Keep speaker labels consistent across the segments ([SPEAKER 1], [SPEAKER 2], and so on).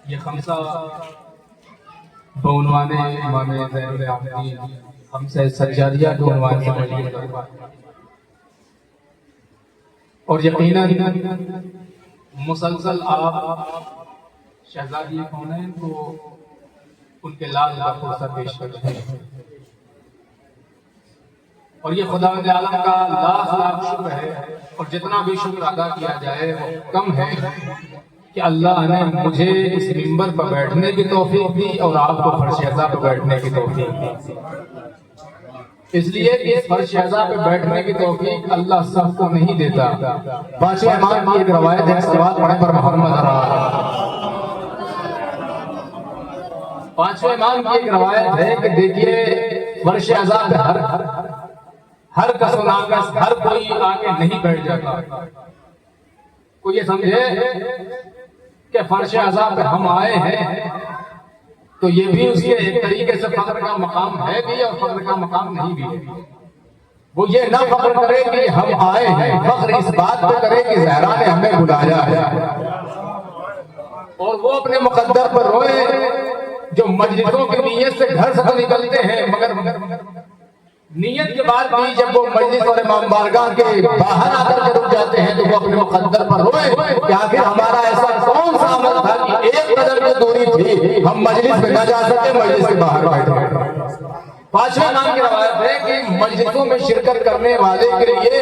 [SPEAKER 1] یہ خمسہ بعنوان امام زین العابدین خمسہ سجادیہ کے عنوان سے مجلس برپا ہے۔ اور یقیناً مسلسل آپ شہزادی کونین کو ان کے لال کا فرصہ پیش کرتے ہیں، اور یہ خداوند عالم کا لاکھ لاکھ شکر ہے، اور جتنا بھی شکر ادا کیا جائے وہ کم ہے کہ اللہ نے مجھے اس منبر پر بیٹھنے کی توفیق دی اور آپ کو فرش اعظم پر بیٹھنے کی توفیق دی۔ اس لیے کہ اس فرش اعظم پہ بیٹھنے کی توفیق اللہ سب کو نہیں دیتا۔ پانچویں امام کی ایک روایت ہے، صلوات پڑھیں پر محمد پانچویں امام کی ایک روایت ہے کہ دیکھیے فرش اعظم پہ ہر کس و ناکس ہر کوئی آگے نہیں بیٹھ جاتا۔ کوئی یہ سمجھے کہ فرش اعظم پہ ہم آئے ہیں تو یہ بھی اس کے ایک طریقے سے فخر کا مقام ہے بھی اور فخر کا مقام نہیں بھی۔ وہ یہ نہ فخر کرے کہ ہم آئے ہیں، فخر اس بات پہ کرے کہ زہرا نے ہمیں بلایا ہے، اور وہ اپنے مقدر پر روئے جو مجلسوں کی نیت سے گھر سے تو نکلتے ہیں، مگر نیت کے بعد بھی جب وہ مجلس اور امام بارگاہ کے باہر آ کر کے رک جاتے ہیں تو وہ اپنے مقدر پر روئے کہ آخر ہمارا ایسا کون سا عمل تھا کہ ایک قدم کی دوری تھی ہم مجلس میں نہ جا سکے، مجلس کے باہر بیٹھے۔ پانچویں امام کی روایت ہے کہ مجلسوں میں شرکت کرنے والے کے لیے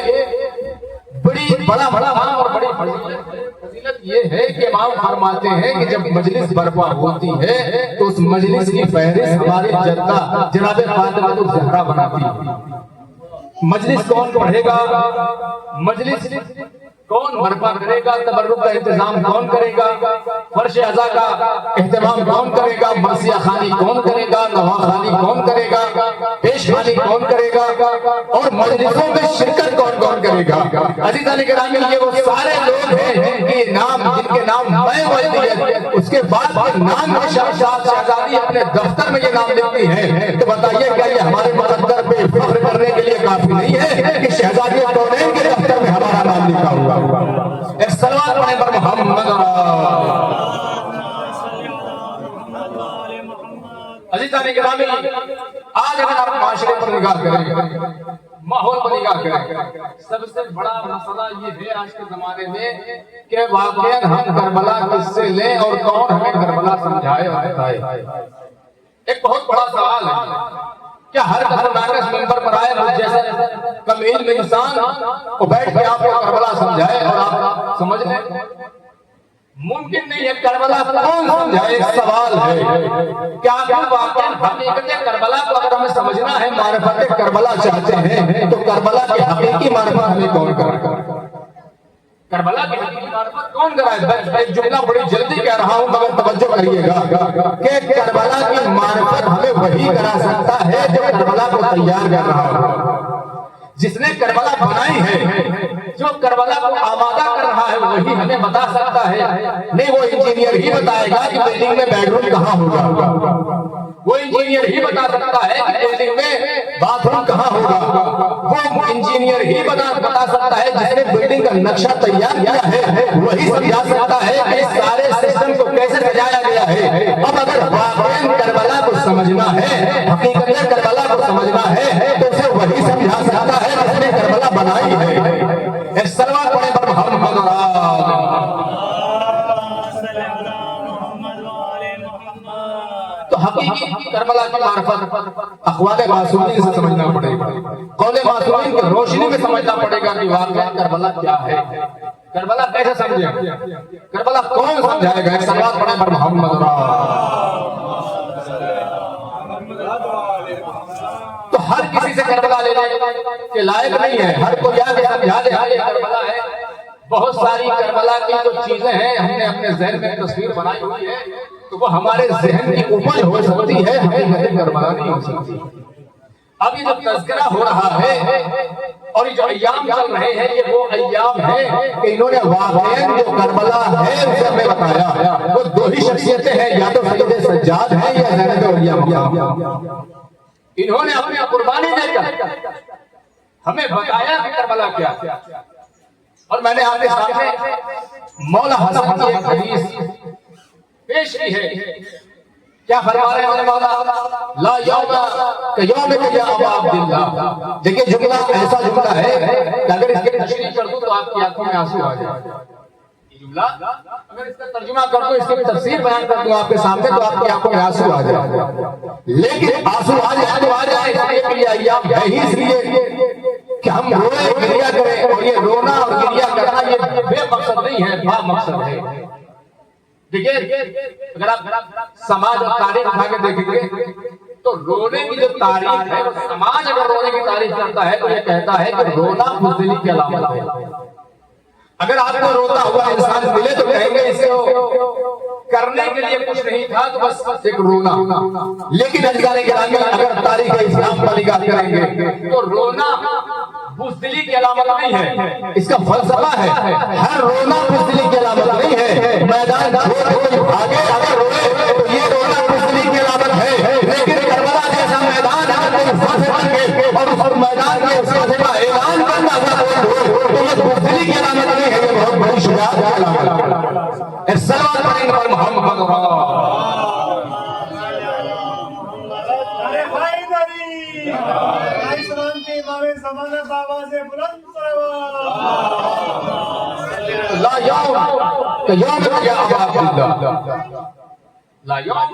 [SPEAKER 1] بڑا مقام اور بڑی فضیلت یہ ہے کہ امام فرماتے ہیں کہ جب مجلس برپا ہوتی ہے تو اس مجلس کی فہرست ہمارے جدہ جناب فاطمہ الزہرا بناتی ہے۔ مجلس کون پڑھے گا، مجلس کون برپا کرے گا، تبرک کا انتظام کون کرے گا، فرش اعضا کا اہتمام کون کرے گا، مرثیہ خوانی کون کرے گا، نوا خوانی کون کرے گا، پیش خوانی کون کرے گا، اور مجلسوں میں شرکت کون کون کرے گا۔ عزیزان گرامی، یہ وہ سارے لوگ ہیں کہ نام جن کے نام میں وجدیت اس کے بعد نام کے شہزادی اپنے دفتر میں یہ نام لکھتی ہے، تو بتائیے کیا یہ ہمارے مقدر پہ فخر کرنے کے لیے کافی نہیں ہے کہ شہزادی کونین کے دفتر میں ہمارا نام لکھا ہوا۔ ایک صلوات پڑھیں پر محمد۔ عزیزان گرامی، آج اگر آپ معاشرے پر نگاہ کریں، ماحول پر نگاہ کریں، سب سے بڑا مسئلہ یہ ہے آج کے زمانے میں کہ واقعاً ہم کربلا کس سے لیں اور کون ہمیں کربلا سمجھائے اور بتائے۔ ایک بہت بڑا سوال ہے، کیا ہر ناقص منبر پر آئے مجھ جیسے کم علم انسان وہ بیٹھ کے آپ کو کربلا سمجھائے اور آپ سمجھ لیں؟ ممکن نہیں ہے۔ کربلا کون سمجھائے، ایک سوال ہے۔ کیا واقعا حقیقت کربلا کو اگر ہمیں سمجھنا ہے، معرفت کربلا چاہتے ہیں تو کربلا کی حقیقی معرفت ہمیں کون کرے؟ کربلا کی حقیقی معرفت کون کرائے؟ ایک جملہ بڑی جلدی کہہ رہا ہوں مگر توجہ کریے گا کہ کربلا کی معرفت ہمیں وہی کرا سکتا ہے جو کربلا کو تیار کر رہا ہو، جس نے کربلا بنائی ہے، جو کربلا کو آمادہ کر رہا ہے وہی ہمیں بتا سکتا ہے۔ نہیں وہ انجینئر ہی بتائے گا کہ بلڈنگ میں بیڈ روم کہاں ہوگا، وہ انجینئر ہی بتا سکتا ہے کہ بلڈنگ میں باتھ روم کہاں ہوگا، وہ انجینئر ہی بتا سکتا ہے جس نے بلڈنگ کا نقشہ تیار کیا ہے، وہی سمجھا سکتا ہے کہ اس سارے سسٹم کو کیسے سجایا گیا ہے۔ اب اگر واقعاً کربلا کو سمجھنا ہے، حقیقت کربلا کو سمجھنا ہے تو اسے وہی سمجھا سکتا ہے جس نے کربلا بنائی ہے۔ ایک صلوات پڑھیں پر محمد۔ تو حقیقی کربلا کی معرفت اقوال معصومین سے سمجھنا پڑے گا، قول معصومین کی روشنی میں سمجھنا پڑے گا کہ واقعا کربلا کیا ہے، کربلا کیسے سمجھیں، کربلا کون سمجھائے گا۔ ایک صلوات پڑھیں پر محمد۔ تو ہر کسی سے کربلا لینے کے لائق نہیں ہے، ہر کوئی آگے سمجھا دے ہاں یہ کربلا ہے۔ بہت ساری کربلا کی جو چیزیں ہیں ہم نے اپنے ذہن میں تصویر بنائی ہوئی ہے تو وہ ہمارے ذہن کی اپج ہو سکتی ہے، حقیقت کربلا نہیں ہو سکتی۔ اب یہ جو تذکرہ ہو رہا ہے اور یہ جو ایام چل رہے ہیں یہ وہ ایام ہیں کہ انہوں نے واقعاً جو کربلا ہے اسے ہمیں بتایا۔ وہ دو ہی شخصیتیں ہیں، یا تو سید سجاد ہیں یا زینب اولیاء۔ انہوں نے اپنی قربانی دے کر ہمیں بتایا کہ کربلا کیا۔ اور میں نے آپ کے سامنے مولا حسن کی ایک حدیث پیش پیش کی ہے. کیا فرما رہے ہیں مولا؟ لا یوم کیومک یا ابا عبداللہ. دیکھیں جملہ ایسا جملہ ہے کہ اگر اس کی تشریح کر دوں تو آپ کی آنکھوں میں آنسو آ جائے. یہ جملہ اگر اس کا ترجمہ کر دوں، اس کی تفسیر بیان کر دوں آپ کے سامنے تو آپ کی آنکھوں میں آنسو آ جائے. لیکن آنسو آ جائے تو آ جائے، اس لیے کہ یہ ایام ہے ہی اس لیے کہ ہم روئے گریا کریں. اور یہ رونا اور گریا کرنا یہ بے مقصد نہیں ہے، با مقصد ہے. دیکھیں اگر آپ سماج اور تاریخ اٹھا کے دیکھیں گے تو رونے کی جو تاریخ ہے، سماج اگر رونے کی تاریخ کرتا ہے تو یہ کہتا ہے کہ رونا بزدلی کی علامت ہے. اگر آپ کو روتا ہوا انسان ملے تو کہیں گے اسے کرنے کے لیے کچھ نہیں تھا تو بس ایک رونا. لیکن عزیزان گرامی اگر تاریخ اسلام پر نگاہ کریں گے تو رونا بزدلی کی علامت نہیں ہے، اس کا فلسفہ ہے. ہر رونا بزدلی کی علامت نہیں ہے. میدان آگے اگر روئے تو یہ رونا بزدلی کی علامت ہے. لیکن کربلا جیسا میدان اور اس میدان کے ساتھ کا اعلان کرنا تو یہ بزدلی کی علامت نہیں ہے، یہ بہت بڑی شجاعت کی علامت ہے. سلام پڑھیں گے محمد لا یوم کیومک یا ابا عبداللہ. لا یوم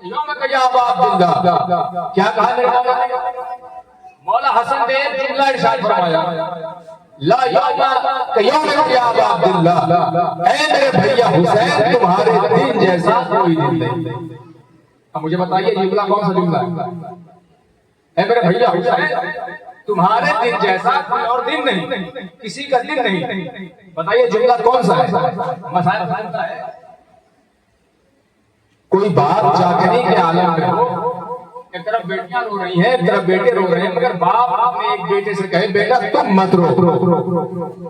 [SPEAKER 1] کیومک یا ابا عبداللہ. کیا کہا میرے مولا حسن نے جملہ ارشاد فرمایا، لا یوم کیومک یا ابا عبداللہ، اے میرے بھیا حسین تمہارے دین جیسا کوئی دن نہیں. اب مجھے بتائیے جملہ کون سا جملہ ہے؟ اے میرے بھیا حسین تمہارے دن جیسا کوئی اور دن نہیں، کسی کا دن نہیں. بتائیے جملہ کون سا ہے؟ مسائل کا ہے. کوئی بات جاگنے کے عالم میں ہو، ایک طرف بیٹیاں رو رہی ہیں، ایک طرف بیٹے رو رہے ہیں، مگر باپ اپنے ایک بیٹے سے کہے بیٹا تم مت رو،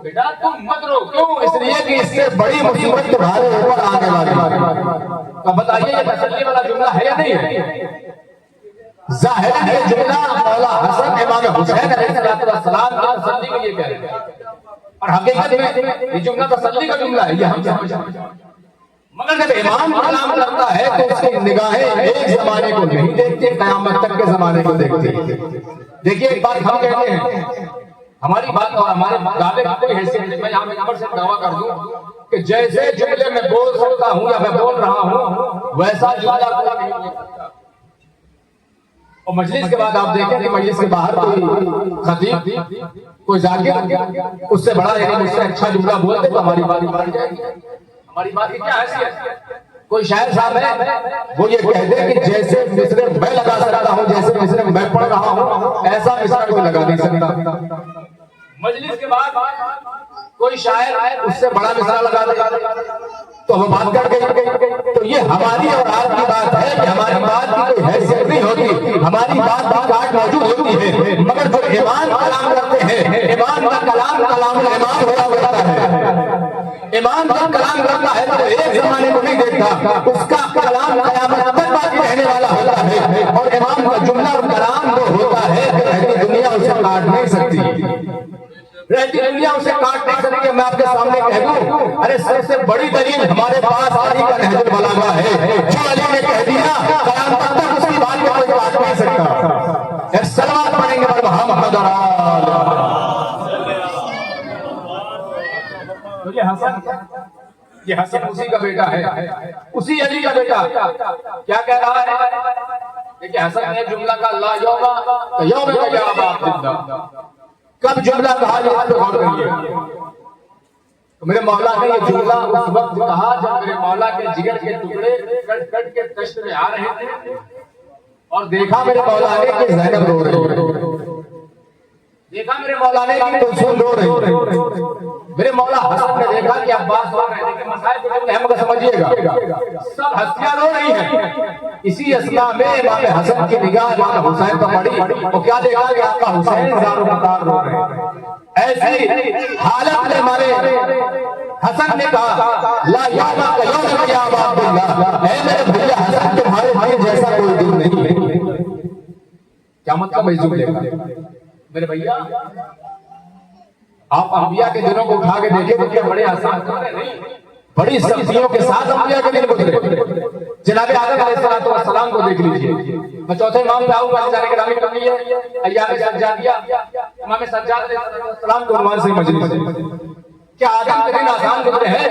[SPEAKER 1] بیٹا تم مت رو. کیوں؟ اس لیے کہ اس سے بڑی مصیبت تمہارے اوپر آنے والی ہے. اب بتائیے یہ تسلی والا جملہ ہے یا نہیں ہے؟ ظاہر ہے جملہ مولا حسن امام حسین علیہ السلام کی تسلی کے لیے کہہ رہے ہیں، اور حقیقت میں یہ جملہ تسلی کا جملہ ہے، یہ ہم سمجھتے ہیں. مگر جب امام کلام کرتا ہے تو اس کی نگاہیں ایک زمانے کو نہیں دیکھتے، قیامت تک کے زمانے کو دیکھتے. دیکھیے ایک بات ہم کہتے ہیں، ہماری بات اور ہمارے دعوے کی کوئی حیثیت نہیں. میں یہاں پہ نمبر سے دعویٰ کر دوں کہ جیسے جملے میں بول سکتا ہوں یا میں بول رہا ہوں ویسا جملہ کوئی نہیں بول سکتا. اور مجلس کے بعد آپ دیکھیں کہ مجلس کے باہر کوئی خطیب کوئی ذاکر اس سے بڑا یعنی مجھ سے اچھا جملہ بولتے تو ہماری بات بڑھ جائے گی. ہماری بات کی کیا حیثیت؟ کوئی شاعر صاحب ہے وہ یہ کہہ دے کہ جیسے مصرے میں لگا سکتا ہوں، جیسے مصرے میں پڑھ رہا ہوں، ایسا مصرا کوئی لگا نہیں سکتا. مجلس کے بعد کوئی شاعر اس سے بڑا مصرا لگا دے تو ہم بات کر گئی. تو یہ ہماری اور آپ کی بات ہے کہ ہماری بات کی کوئی حیثیت نہیں ہوتی، ہماری بات کی کاٹ موجود ہوتی ہے. مگر جو امام کلام کرتے ہیں، امام کا کلام کلام الامام ہوا کرتا ہے. امام کا کلام کرتا ہے تو ایک زمانے کو نہیں دیکھتا، اس کا کلام قیامت تک باقی رہنے والا ہوتا ہے. اور امام کا جملہ اور کلام وہ ہوتا ہے کہ رہتی دنیا اسے کاٹ نہیں سکتی، رہتی دنیا اسے کاٹ نہیں سکتی. میں آپ کے سامنے کہہ دوں، ارے سب سے بڑی دلیل ہمارے پاس علی کا نہج البلاغہ ہے. جو علی نے کہہ دیا قیامت تک اس کی بات کو کوئی کاٹ نہیں سکتا. ایک سلوات پڑھیں گے پر محمد یہ حسن اسی کا بیٹا ہے، اسی علی کا بیٹا. کیا کہہ رہا ہے کہ حسن نے جملہ کا لا یوم یا ابا عبداللہ. کب جملہ کہا یہ آپ غور کریے. میرے مولا نے یہ جملہ اس وقت کہا جب میرے مولا کے جگر کے ٹکڑے کٹ کٹ کے تشت میں آ رہے تھے اور دیکھا میرے مولا نے کہ زینب رو رہی، دیکھا میرے مولا نے کہ کلثوم رو رہی. میرے مولا حسن نے دیکھا کہ عباس رو رہے ہیں کہ مسائل کو اہم کو سمجھیے گا، سب ہستیاں رو رہی ہیں. اسی اثناء میں امام حسن کی نگاہ امام حسین پر پڑی، وہ کیا دیکھا کہ آقا حسین زارو مقار رو رہے ہیں. ایسی حالت میں ہمارے حسن نے کہا لا یوم کیومک یا ابا عبداللہ، اے میرے بھیا حسن تمہارے بھائی جیسا کوئی دن نہیں ہے. قیامت کا موضوع لے کر میرے بھیا آپ انبیاء کے دنوں کو اٹھا کے دیکھیں تو کیا بڑے آسان نہیں، بڑی سختیوں کے ساتھ انبیاء کے دن گزرے. جناب آدم علیہ السلام کو دیکھ لیجئے. میں چوتھے امام پہ آؤں گا جانے کے نامی کرنی ہے ایام سجادیہ امام سجاد علیہ السلام کے عنوان سے مجلس ہے. کیا آدم کے دن آسان گزرے ہیں؟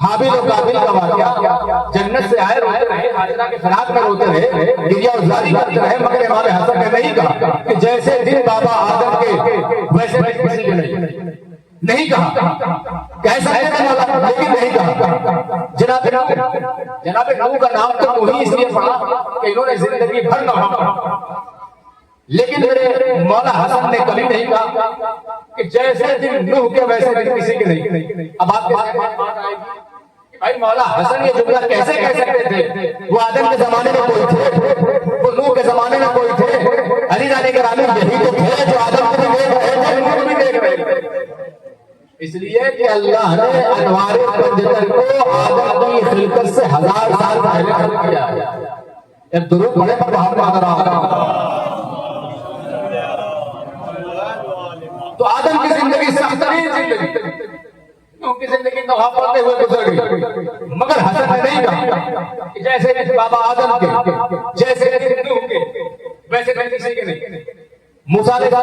[SPEAKER 1] حابیل و قابیل کا واقعہ جنت سے آئے روتے رہے حاجرہ کے فراق میں روتے رہے گریہ ازاری کرتے رہے مگر امام حسن نے نہیں کہا کہ جیسے دن بابا آدم کے ویسے کسی کے نہیں کہا. کہہ سکتے تھے مولا لیکن نہیں کہا. جناب نوح کا نام تو وہی اس لیے پڑھا کہ انہوں نے زندگی بھر نہ ہو لیکن میرے مولا حسن نے کبھی نہیں کہا کہ جیسے دن نوح کے ویسے دن کسی کے نہیں. اب آپ کے ساتھ بات آئے گی بھائی مولا حسن یہ جملہ کیسے کہہ سکتے تھے؟ وہ آدم کے زمانے میں کوئی تھے, وہ نوح کے زمانے میں کوئی تھے. علی جانے کے رامی یہی تو تھے جو آدم کو بھی دیکھ رہے تھے نوح کو بھی دیکھ رہے تھے. اس لیے کہ اللہ نے انوار پنجتن کو آدم کی خلقت سے 1000 سال پہلے خلق کیا ہے. ایک درود پڑھے پر محمد تو آدم کی زندگی سخت ترین زندگی ان کی زندگی نوحہ پڑھتے ہوئے گزر گئی مگر حسن نے نہیں کہا کہ جیسے کہ بابا آدم کے جیسے کہ نوح کے ویسے میں کسی کے نہیں. موسیٰ نے کہا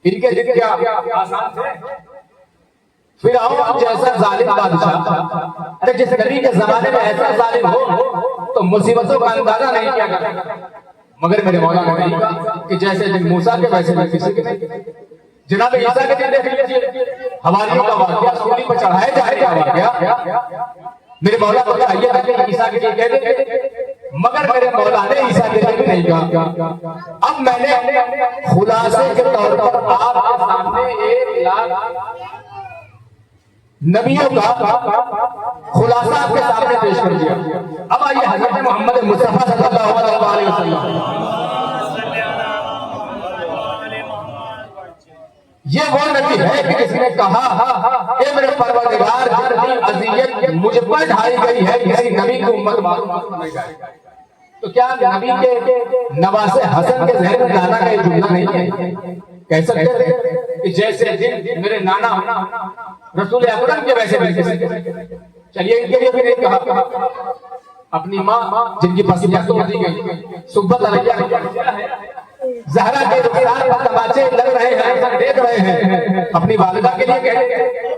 [SPEAKER 1] ان کے دن کیا آسان تھے؟ فرعون جیسا ظالم بادشاہ ارے جس نبی کے زمانے میں ایسا ظالم ہو تو مصیبتوں کا اندازہ نہیں کیا کرتا. مگر میرے مولا نے نہیں کہا کہ جیسے دن موسیٰ کے ویسے میں کسی کے نہیں. جناب عیسیٰ کے دن دیکھ لیجیے حواریوں کا واقعہ سولی پر چڑھائے جائے گا واقعہ میرے مولا کو چاہیے تھا کہ عیسیٰ کے لیے کہہ دیں مگر میرے مولا نے عیسیٰ کے لیے نہیں کہا. اب میں نے خلاصے کے طور پر آپ کے سامنے 1 لاکھ نبیوں کا خلاصہ آپ کے سامنے پیش کر دیا. اب آئیے حضرت محمد مصطفیٰ صلی اللہ علیہ وسلم یہ وہ نبی ہے کہ جس نے کہا اے میرے پروردگار جتنی اذیت مجھ پر ڈھائی گئی ہے کسی نبی کی امت معلوم نہیں جائے. تو کیا نبی کے نواسے حسن کے ذہن میں لانا کا یہ جملہ نہیں ہے؟ کہہ سکتے تھے کہ جیسے دن میرے نانا رسول اکرم کے ویسے بھی کسی کے. چلیے ان کے لیے بھی نہیں کہا. اپنی ماں جن کی پسندیدہ تو دی گئی صحبت علیہ زہرا کے رخسار پر تماچے لگ رہے ہیں دیکھ رہے ہیں اپنی والدہ کے لیے کہتے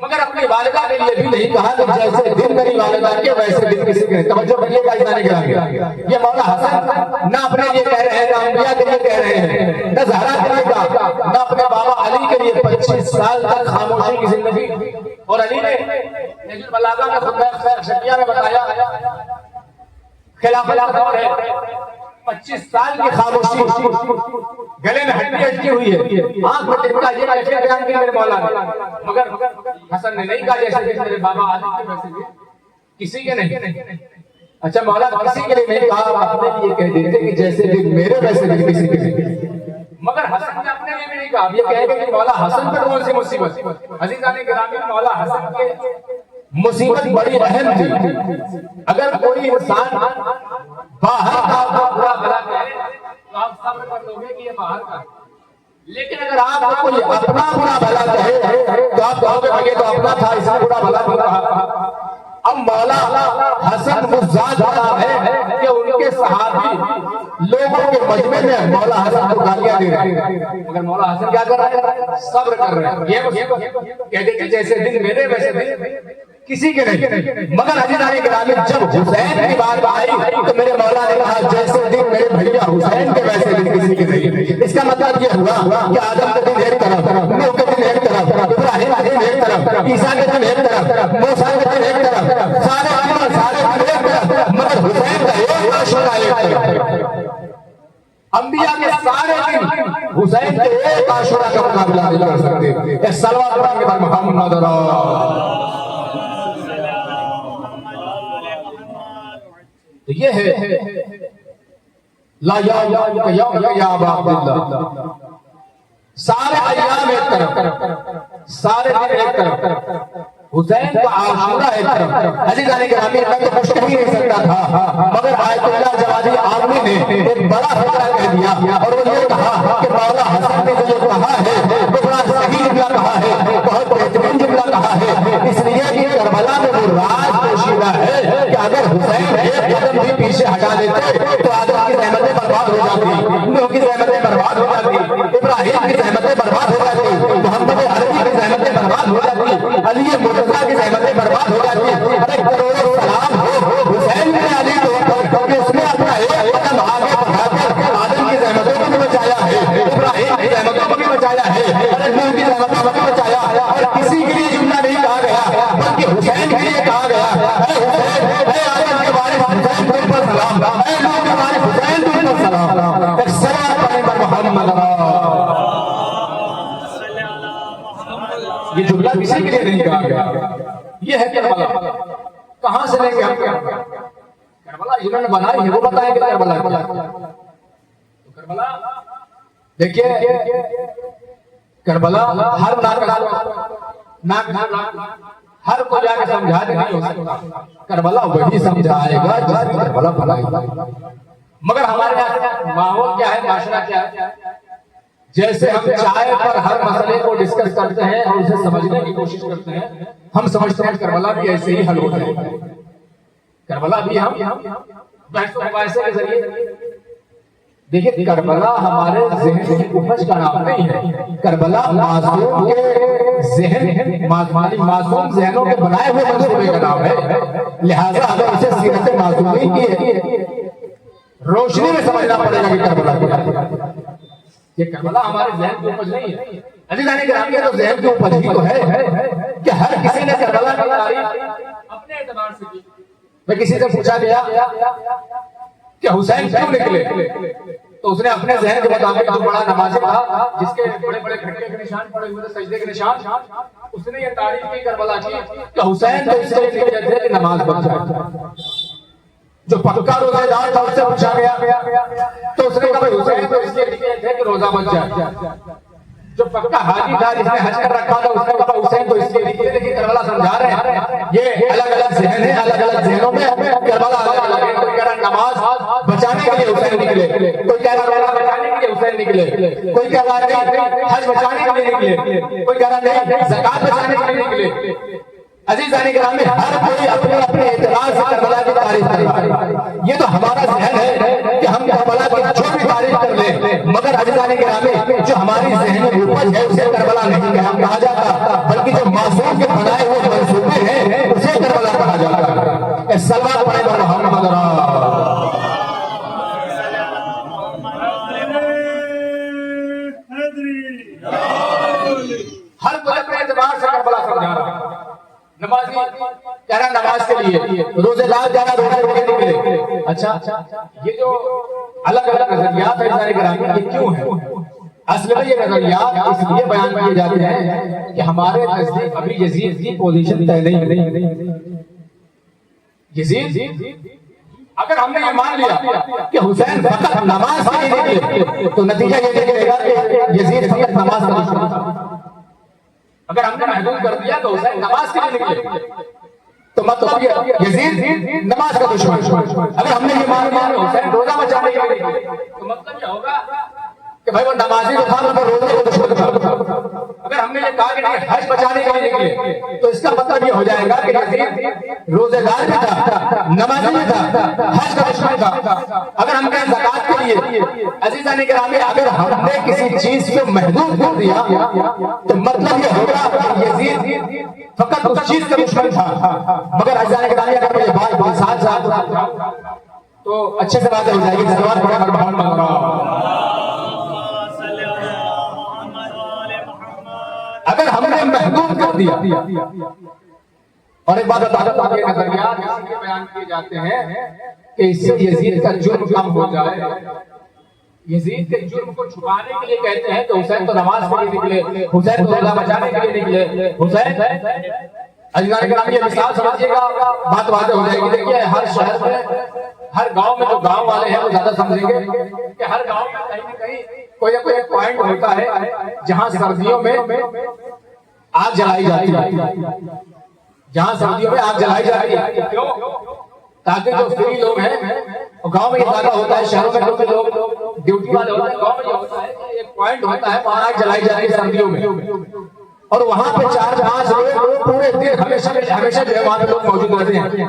[SPEAKER 1] مگر اپنی والدہ کے لیے بھی نہیں کہا کہ جیسے دن میری والدہ کے ویسے دن کسی کے. توجہ کریے گا جانے کے یہ مولا حسن نہ اپنے لیے کہہ رہے ہیں نہ انبیاء کے لیے کہہ رہے ہیں نہ زہرا کے لیے کہا نہ اپنے بابا علی کے لیے. 25 سال تک خاموشی کی زندگی اور علی نے نجم البلاغہ میں خطبہ شکیہ میں بتایا خلافت کا دور ہے 25 سال کی خاموشی گلے میں ہڈی اٹکی ہوئی ہے آنکھ میں ٹپکا یہ کیسے بیان کیا میرے مولا نے مگر حسن نے نہیں کہا جیسے کہ میرے بابا آدم کے ویسے بھی کسی کے نہیں. اچھا مولا کسی کے لیے نہیں کہا اپنے لیے کہہ دیتے کہ جیسے دن میرے ویسے دن کسی کے نہیں. مگر حسن نے اپنے لیے بھی نہیں کہا. یہ کہے گا کہ مولا حسن پر کون سی مصیبت. عزیزان گرامی مولا حسن کے مصیبت بڑی اہم تھی. اگر کوئی انسان باہر کا برا بھلا کہے تو آپ صبر کر لو گے کہ یہ باہر کا ہے. لیکن اگر آپ کو کوئی اپنا برا بھلا کہے تو آپ کہو گے بھائی تو اپنا تھا اس نے برا بھلا کیوں کہا. اب مولا حسن مزاج رہا ہے کہ ان کے صحابی لوگوں کے مجمع میں مولا حسن کو گالیاں دے رہے ہیں مگر مولا حسن کیا کر رہے ہیں؟ صبر کر رہے ہیں. یہ کہتے کہ جیسے دن میرے ویسے دن کسی کے نہیں. مگر عزیزان گرامی جب حسین کی بات آئی تو میرے مولا نے کہا جیسے دن میرے بھیا حسین کے ویسے دن کسی کے نہیں. اس کا مطلب یہ ہوا کہ آدم کے دن ایک طرف نوح کے دن ایک طرف ابراہیم کے دن ایک طرف عیسیٰ کے دن ایک طرف موسیٰ کے دن ایک طرف سارے دن ایک طرف مگر حسین کا ایک عاشورہ ایک طرف. انبیاء کے سارے دن حسین کے ایک عاشورہ کا مقابلہ نہیں کر سکتے. ایک صلوات پڑھیں گے پر محمد یہ ہے لا یا ابا عبداللہ. سارے ایام ایک طرف سارے دن ایک طرف حسین کا عاشورہ ایک طرف. عزیزان گرامی میں تو کچھ کہہ نہیں سکتا تھا مگر آیت اللہ جوادی عالمی نے ایک بڑا فکرہ کہہ دیا اور وہ یہ کہا کہ مولا حسن نے جو کہا ہے وہ بڑا صحیح جملہ کہا ہے بہت بہترین جملہ کہا ہے. اس لیے کہ کربلا میں وہ حسین ایک قدم بھی پیچھے ہٹا دیتے تو آدم کی زحمتیں برباد ہو جاتی، نوح کی زحمتیں برباد ہو جاتی، ابراہیم کی زحمتیں برباد ہو جاتی، محمد عربی کی زحمتیں برباد ہو جاتی، علی مرتضیٰ کی زحمتیں برباد ہو جاتی۔ ارے کروڑوں سلام ہو حسین بن علی کہ اس نے اپنا ایک قدم آگے بڑھا کر آدم کی زحمتوں کو بھی بچایا ہے، ابراہیم کی زحمتوں کو بھی بچایا ہے، نوح کی زحمتوں کو بھی بچایا ہے۔ اور کسی کے لیے جملہ نہیں کہا گیا بلکہ حسین کے لیے کہا گیا، اے حسین، اے آدم کے وارث حسین تم پر سلام، اے نوح کے وارث حسین تم پر سلام۔ ایک سلام پڑھیں بر محمد۔ یہ جملہ کسی کے لیے نہیں کہا گیا، یہ ہے کربلا۔ کہاں سے لیں گے ہم کربلا؟ جنہوں نے بنائی ہے وہ بتائیں کہ کربلا کربلا دیکھیے، کربلا ہر ناک ہر کو جا کے سمجھا دے نہیں ہو سکتا، کربلا وہی سمجھائے گا جس نے کربلا بنائی۔ مگر ہمارے یہاں ماحول کیا ہے، معاشرہ کیا ہے، جیسے ہم چائے پر ہر مسئلے کو ڈسکس کرتے ہیں اور اسے سمجھنے کی کوشش کرتے ہیں، ہم سمجھتے ہیں کربلا بھی ایسے ہی حل ہوتا ہے۔ کربلا بھی ہم بحث و مباحثے کے ذریعے دیکھیے، کربلا ہمارے ذہن کی اپج کا نام نہیں ہے، کربلا معصوم کے ذہن، معصوم ذہنوں کے بنائے ہوئے منصوبے کا نام ہے۔ لہٰذا اگر اسے سیرت معصومی کی روشنی میں سمجھنا پڑے گا کہ کربلا کیا ہے۔ یہ کربلا ہمارے ذہن کی اپج نہیں ہے، عزیزان گرامی، تو ذہن کی اپج ہی تو ہے کہ ہر کسی نے کربلا کی تاریخ اپنے اعتبار سے کی۔ میں کسی سے پوچھا گیا کہ حسین کیوں نکلے، تو اس نے اپنے ذہن کے مطابق جو بڑا نمازی تھا جس کے بڑے بڑے کھٹکے کے نشان پڑے ہوئے تھے، سجدے کے نشان، اس نے یہ تعریف کی کربلا کی کہ حسین تو اس لیے نکلے تھے کہ نماز پڑھ جائے۔ جو پکا روزہ دار تھا اس سے پوچھا گیا تو اس نے کہا حسین تو اس لیے نکلے تھے کہ روزہ بچ جائے۔ جو پکا حاجی تھا جس نے حج کر رکھا تھا اس نے کہا حسین تو اس لیے نکلے تھے کہ کربلا سمجھا رہے ہیں۔ یہ الگ الگ ذہن ہیں، الگ الگ ذہنوں میں کربلا الگ الگ ہے۔ کوئی کہہ رہا نماز بچانے کے لیے حسین نکلے، کوئی کہہ رہا روزہ بچانے کے لیے حسین نکلے، کوئی کہہ رہا نہیں حج بچانے کے لیے نکلے، کوئی کہہ رہا نہیں زکات بچانے کے لیے نکلے۔ عزیزان گرامی، ہر کوئی اپنے اپنے اعتراض سے کربلا کی تعریف کرتا ہے۔ یہ تو ہمارا ذہن ہے کہ ہم کربلا کی جو بھی تعریف کر لیں، مگر عزیزان گرامی جو ہماری ذہنی اپج ہے اسے کربلا نہیں کہا جاتا، بلکہ جو معصوم کے بنائے ہوئے منصوبے ہیں اسے کربلا کہا جاتا ہے۔ سلوات پڑھیں بر محمد۔ ہر کوئی اپنے اعتبار سے کربلا سمجھا رہا ہے۔ نمازی کہہ رہا نماز کے لیے، روزے دار جانا روزے کے لیے۔ اچھا، یہ جو الگ الگ نظریات ہیں گرامی، یہ کیوں ہیں؟ اصل میں یہ نظریات اس لیے بیان کیے جاتے ہیں کہ ہمارے نزدیک ابھی یزید کی پوزیشن طے نہیں ہے۔ یزید اگر ہم نے یہ مان لیا کہ حسین فقط نماز کے لیے نکلے تو نتیجہ یہ نکلے گا کہ یزید فقط نماز کا دشمن تھا۔ اگر ہم نے محدود کر دیا تو حسین نماز کے لیے نکلے تو مطلب یزید نماز کا دشمن۔ اگر ہم نے یہ مان لیا کہ حسین روزہ بچانے کے لیے نکلے تو مطلب یہ ہوگا کہ بھائی وہ نمازی تو تھا مگر روزے کا دشمن تھا۔ اگر ہم نے یہ کہا کہ حج بچانے کے لیے نکلے تو اس کا مطلب یہ ہو جائے گا کہ یزید روزے دار بھی تھا، نمازی بھی تھا، حج کا دشمن تھا۔ اگر ہم کہیں زکات کے لیے، عزیزان گرامی اگر ہم نے کسی چیز کو محدود کر دیا تو مطلب یہ ہوگا کہ یزید فقط اس چیز کا دشمن تھا۔ مگر عزیزان گرامی اگر میں یہ بات ساتھ تو اچھے سے باتیں ہو جائے گی۔ سلوات پڑھیں بر محمد۔ اگر ہم نے محدود کر دیا، اور ایک بات بتا دوں کہ نظریات اس لیے بیان کیے جاتے ہیں کہ اس سے یزید کا جرم کم ہو جائے۔ یزید کے جرم کو چھپانے کے لیے کہتے ہیں کہ حسین تو نماز کے لیے نکلے، حسین تو روزہ بچانے کے لیے نکلے، حسین عزیزان کرام یہ مثال سمجھیے گا بات واضح ہو جائے گی۔ دیکھیے ہر شہر میں، ہر گاؤں میں جو گاؤں والے ہیں وہ زیادہ سمجھیں گے کہ ہر گاؤں میں کہیں نہ کہیں کوئی نہ کوئی ایک پوائنٹ ہوتا ہے جہاں سردیوں میں آگ جلائی جاتی ہے، جہاں سردیوں میں آگ جلائی جاتی ہے۔ کیوں؟ تاکہ جو فری لوگ ہیں، گاؤں میں یہ زیادہ ہوتا ہے، شہروں میں کیونکہ لوگ ڈیوٹی والے ہوتے ہیں، گاؤں میں یہ ہوتا ہے کہ ایک پوائنٹ ہوتا ہے وہاں آگ جلائی جاتی ہے سردیوں میں، اور وہاں پہ 4-5 لوگ پورے دن ہمیشہ جو ہے وہاں پہ لوگ موجود رہتے ہیں۔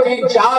[SPEAKER 1] 3-4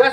[SPEAKER 1] 10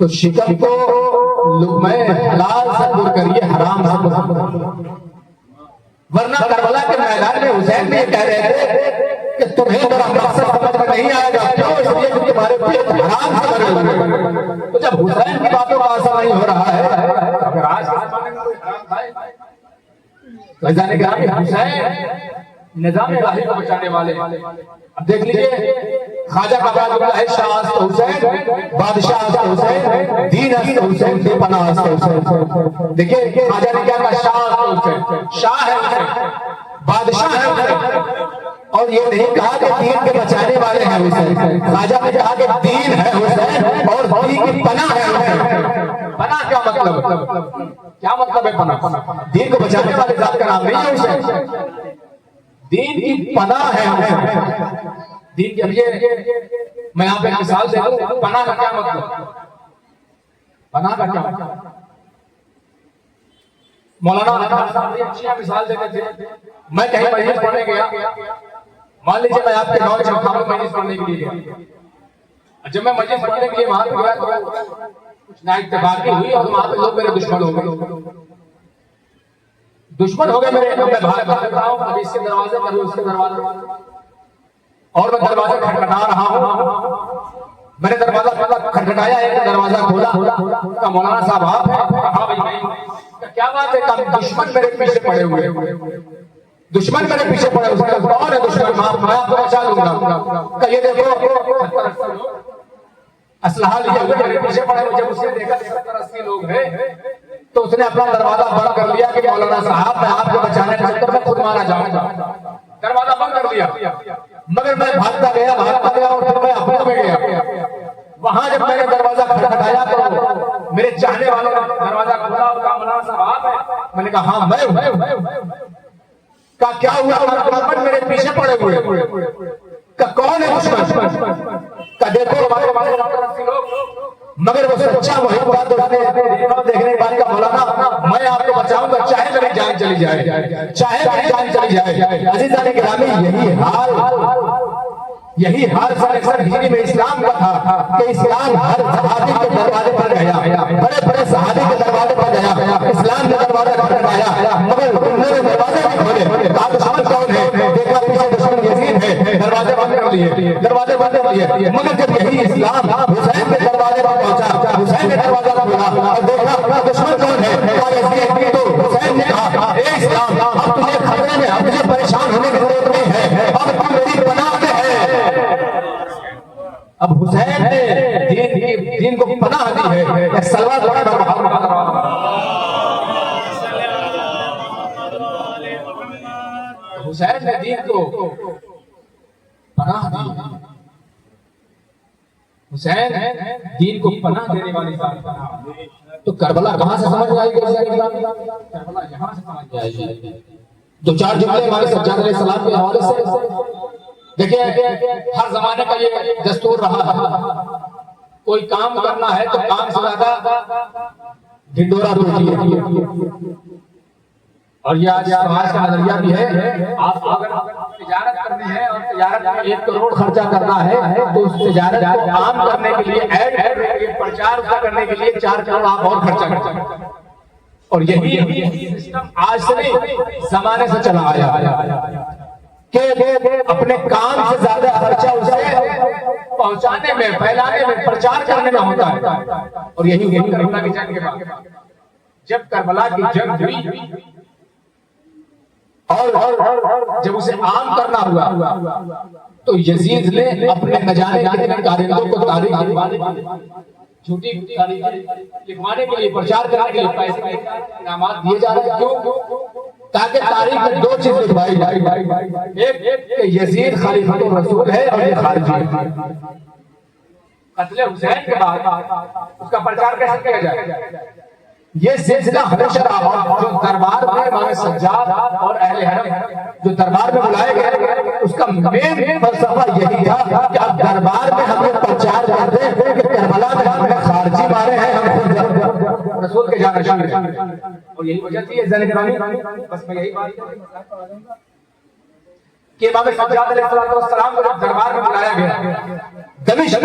[SPEAKER 1] تو شکم کو لقمہ حلال سے دور کریے، حرام سے دور۔ ورنہ کربلا کے میدان میں حسین بھی یہ کہہ رہے تھے کہ تمہیں میرا مقصد سمجھ میں نہیں آئے گا، کیوں؟ اس لیے کہ تمہارے پیٹ حرام سے بھرے ہوئے۔ تو جب حسین کی باتوں کا اثر نہیں ہو رہا ہے، اگر آج حرام کھائے تو جانے گا کہ حسین نظام الہی کو بچانے والے۔ اب دیکھ لیجئے، خواجہ کا بعد اللہ ہے، شاہ است حسین، بادشاہ است حسین، دین است حسین، بے پناہ است حسین۔ دیکھیں خواجہ نے کیا کہا؟ شاہ است حسین، شاہ ہے حسین، بادشاہ ہے حسین، اور یہ نہیں کہا کہ دین کے بچانے والے ہیں حسین۔ خواجہ نے کہا کہ دین ہے حسین اور دین کی پناہ ہے حسین۔ پناہ کیا مطلب؟ کیا مطلب ہے پناہ؟ دین کو بچانے والے ذات کا نام نہیں ہے حسین، دین کی پناہ ہے حسین۔ دین کی میں یہاں پہ مثال دے دوں، پناہ کا کیا مطلب؟ پناہ کا کیا مطلب؟ مولانا صاحب یہ اچھی مثال دیتے تھے۔ میں کہیں مجلس پڑھنے گیا، مان لیجیے میں آپ کے گاؤں چوکھا میں مجلس پڑھنے کے لیے گیا۔ جب میں مجلس پڑھنے کے لیے وہاں پہ گیا تو کچھ نا اتفاقی ہوئی اور وہاں پہ لوگ میرے دشمن ہو گئے، دشمن ہو گئے میرے۔ میں بھاگتا رہتا ہوں، ابھی اس کے دروازے پر اس کے دروازے اور میں دروازہ کھٹکھٹا رہا ہوں۔ میں نے دروازہ کھٹکھٹایا، ایک دروازہ کھولا، کہا مولانا صاحب آپ ہیں؟ کہا بھائی میں۔ کیا بات ہے؟ کہا دشمن میرے پیچھے پڑے ہوئے، دشمن میرے پیچھے پڑے ہوئے۔ کون ہے دشمن؟ میں آپ کو بچا لوں گا۔ کہ یہ دیکھو اسلحہ لیے ہوئے میرے پیچھے پڑے ہوئے۔ جب اس نے دیکھا 70-80 لوگ ہیں تو اس نے اپنا دروازہ بند کر لیا کہ مولانا صاحب میں آپ کو بچانے کے چکر میں خود مارا جاؤں گا۔ دروازہ بند کر لیا، مگر میں بھاگتا گیا اور پھر میں اپنے میں گیا۔ وہاں جب میں نے دروازہ کھٹکھٹایا تو میرے چاہنے والوں نے دروازہ کھولا اور کہا مولانا صاحب آپ ہیں؟ میں نے کہا ہاں میں ہوں۔ کہا کیا ہوا؟ دشمن میرے پیچھے پڑے ہوئے۔ کہا کون ہے دشمن؟ کہا دیکھو ہمارے لوگ، مگر وہ سچا محب بات دیکھنے کے بعد کا مولانا میں آپ کو بچاؤں گا، چاہے میری جان چلی جائے، چاہے میری جان چلی جائے۔ عزیزان گرامی، یہی حال سن ہجری میں اسلام کا تھا کہ اسلام ہر صحابی کے دروازے پر گیا، بڑے بڑے صحابی کے دروازے پر گیا، اسلام کے دروازے پر گیا، مگر انہوں نے دروازے نہیں کھولے۔ کہا دشمن کون ہے؟ دیکھا پیچھے دشمن یزید ہے، دروازے بند کر لیے، دروازے بند کر لیے۔ مگر جب یہی اسلام حسین کے دروازے پر پہنچا، حسین کے دروازہ کھولا اور دیکھا دشمن کون ہے؟ تو حسین نے کہا اے اسلام، اب تجھے خطرے میں، اب تجھے پریشان ہونے کی ضرورت نہیں ہے، اب تو میری پناہ میں ہے۔ اب حسین نے دین کو پناہ دی ہے۔ صلوات پڑھنا محمد۔ حسین نے دین کو پناہ دی، حسین دین کو پناہ دینے والی بات۔ تو کربلا کہاں سے سمجھ آئی گئی؟ کربلا یہاں سے سمجھ آئی گئی۔ دو چار جملے ہمارے سجاد علیہ السلام کے حوالے سے دیکھیں۔ ہر زمانے کا یہ دستور رہا ہے، کوئی کام کرنا ہے تو کام سے زیادہ ڈھنڈورا پیٹیے۔ اور یہ آج سماج کا نظریہ بھی ہے، آپ اگر تجارت کرنی ہے اور تجارت میں 1 کروڑ خرچہ کرنا ہے تو اس تجارت کو عام کرنے کے لیے، ایڈ کرنے کے لیے، پرچار کرنے کے لیے 4 کروڑ آپ اور خرچہ کریں۔ اور یہی سسٹم آج سے نہیں، زمانے سے چلا آیا کہ اپنے کام سے زیادہ خرچہ اسے پہنچانے میں، پھیلانے میں، پرچار کرنے میں ہوتا ہے۔ اور یہی کربلا کی جنگ کے بعد جب کربلا کی جنگ ہوئی اور جب اسے عام کرنا ہوا تو یزید نے اپنے نہ جانے کتنے کارندوں کو تاریخ جھوٹی لکھوانے کے لیے، پرچار کرنے کے لیے پیسے انعامات دیے جا رہے ہیں۔ کیوں؟ تاکہ تاریخ میں 2 چیز لکھوائی جائے، ایک کہ یزید خلیفۃ الرسول ہے اور یہ خارجی ہے۔ قتل حسین کے بعد اس کا پرچار کیسے کیا جائے؟ یہ سلسلہ ہمیشہ رہا۔ جو دربار میں امام سجاد اور اہل حرم جو دربار میں بلائے گئے، اس کا مین فلسفہ یہی تھا کہ اب دربار میں ہمیں پرچار کر دیں کہ کربلا میں ہم نے خارجی مارے ہیں، ہم خود رسول کے جانشین ہیں۔ اور یہی وجہ تھی عزیزان گرامی، بس میں یہی بات کہ امام سجاد علیہ السلام کو دربار میں بلایا گیا، دمشق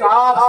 [SPEAKER 1] 700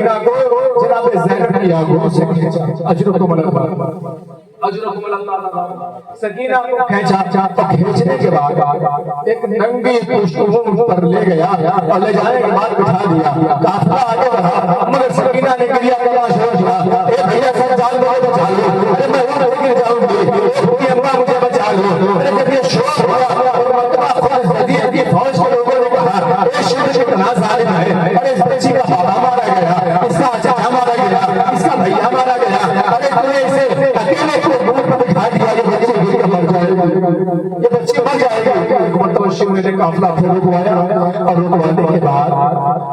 [SPEAKER 1] سکینہ کو جناب زینب کی آنکھوں سے کھینچا، اجرکم اللہ، اجرکم اللہ، سکینہ کو کھینچا، تو کھینچنے کے بعد ایک ننگی پشتون پر لے گیا اور لے جانے کے بعد بٹھا دیا، قافلہ آگے بڑھا، مگر سکینہ نے گریا کرنا شروع کیا، اے بھیا سر جان مجھے بچا لو، ارے میں ہوں نہیں جاؤں گی، اے اماں مجھے بچا لو، ارے جب یہ شور ہوا اور مرتبہ خود حدیث فوج کے لوگوں نے کہا اے شور کتنا ظالم ہے، ارے اس بچی کا بابا مارا گیا، اس کا چچا مارا گیا، اس کا بھیا مارا گیا، ارے تو نے اسے اکیلے کو منہ پر دکھا دیا، یہ بچی گر کے مر جائے گی، یہ بچی مر جائے گی۔ مرتبہ شیخ نے قافلہ پھر رکوایا اور رکوانے کے بعد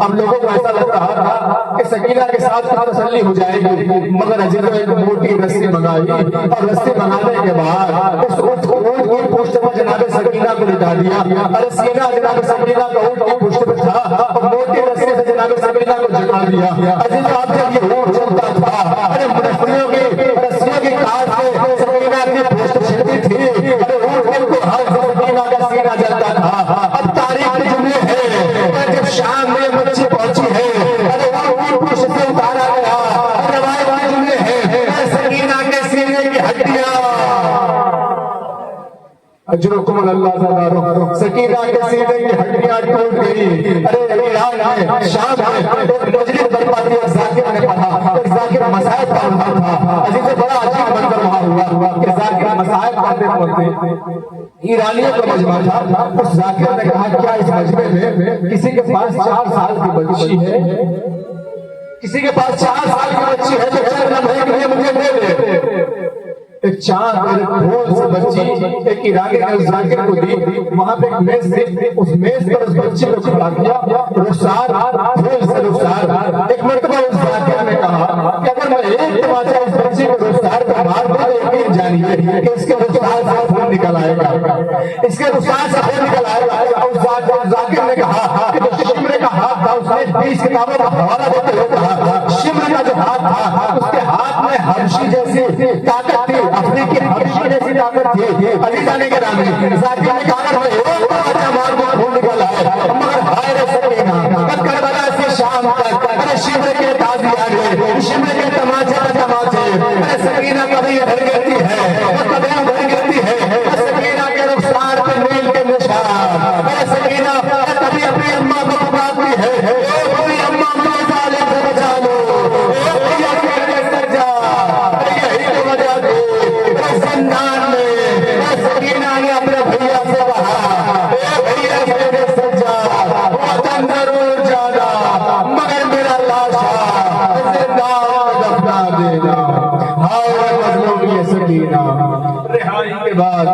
[SPEAKER 1] اب لوگوں کو ایسا لگ رہا تھا کہ سکینہ کے ساتھ تسلی ہو جائے گی، مگر عزیز نے ایک موٹی رسی منگائی اور رسی منگانے کے بعد اس اونٹ کی پشت پر جناب سکینہ کو لٹا دیا، ارے سینہ جناب سکینہ کا اونٹ کی پشت پر تھا اور موٹی رسی سے جناب سکینہ کو جھکا دیا۔ عزیز آپ جب یہ اونٹ چلتا تھا، ارے منفریوں کی رسیوں کی کاٹ سے سکینہ کی پشت چھلتی تھی، ارے اونٹ کو ہر سکینہ کا سینہ جلتا تھا۔ اب تاریخ کے جملے ہیں جب شام میں بچی پہنچی ہے، ارے اونٹ کی پشت سے اتارا گیا، روایت کے جملے ہیں سکینہ کے سینے کی ہڈیاں، اجرکم اللہ زادارو، سکینہ کے سینے کی ہڈیاں ٹوٹ گئی۔ ارے ایران ہے، شام ہے، ایک مجلس برپا کی ایک ذاکر نے پڑھا، ایک ذاکر مسائل پڑھ رہا تھا، عزیز بڑا عجیب منظر وہاں ہوا کہ ذاکر مسائل پڑھتے پڑھتے ایرانیوں کا مجمع تھا، اس ذاکر نے کہا کیا اس مجمع میں کسی کے پاس 4 سال کی بچی ہے، کسی کے پاس 4 سال کی بچی ہے تو چند لمحے کے لیے مجھے دے دے۔ ایک چاند اور ایک پھول سے بچی ایک ایرانی نے اس ذاکر کو دی، وہاں پہ ایک میز تھی، اس میز پر اس بچی کو کھڑا کیا، رخسار پھول سے رخسار۔ ایک مرتبہ اس ذاکر نے کہا کہ اگر میں ایک تماچا اس بچی کو رخسار پر مار دوں تو یقین جانیے کہ اس کے رخسار سے پھول نکل آئے گا، اس کے رخسار سے پھول نکل آئے گا۔ اور ذاکر نے کہا کہ جو شمر کا ہاتھ تھا، اس نے 20 کتابوں کا حوالہ دیتے ہوئے کہا شمر کا جو ہاتھ تھا اس کے ہاتھ میں حبشی جیسی طاقت تھی، افریقی حبشی جیسی طاقت تھی۔ عزیزان گرامی، ذاکر نے کہا کہ ایک تماچا مار دوں پھول نکل آئے، مگر ہائے رے سکینہ کربلا سے شام تک، ارے شمر کے تازیانے، شمر کے تماچے پر تماچے، ارے سکینہ کبھی ادھر گرتی ہے اور کبھی ادھر گرتی ہے، سکینہ کے رخسار پہ نیل کے نشان، ارے سکینہ کبھی اپنی اماں کو پکارتی ہے، اپنی اماں کو ظالم سے بچا لو، بھیا میرے سجا، یہی تو وجہ تھی زندان میں سکینہ نے اپنے بھیا سے کہا بھیا میرے سجا وطن ضرور جانا مگر میرا لاشا زندان دفنا دینا۔ ہائے مظلوم یہ سکینہ رہائی کے بعد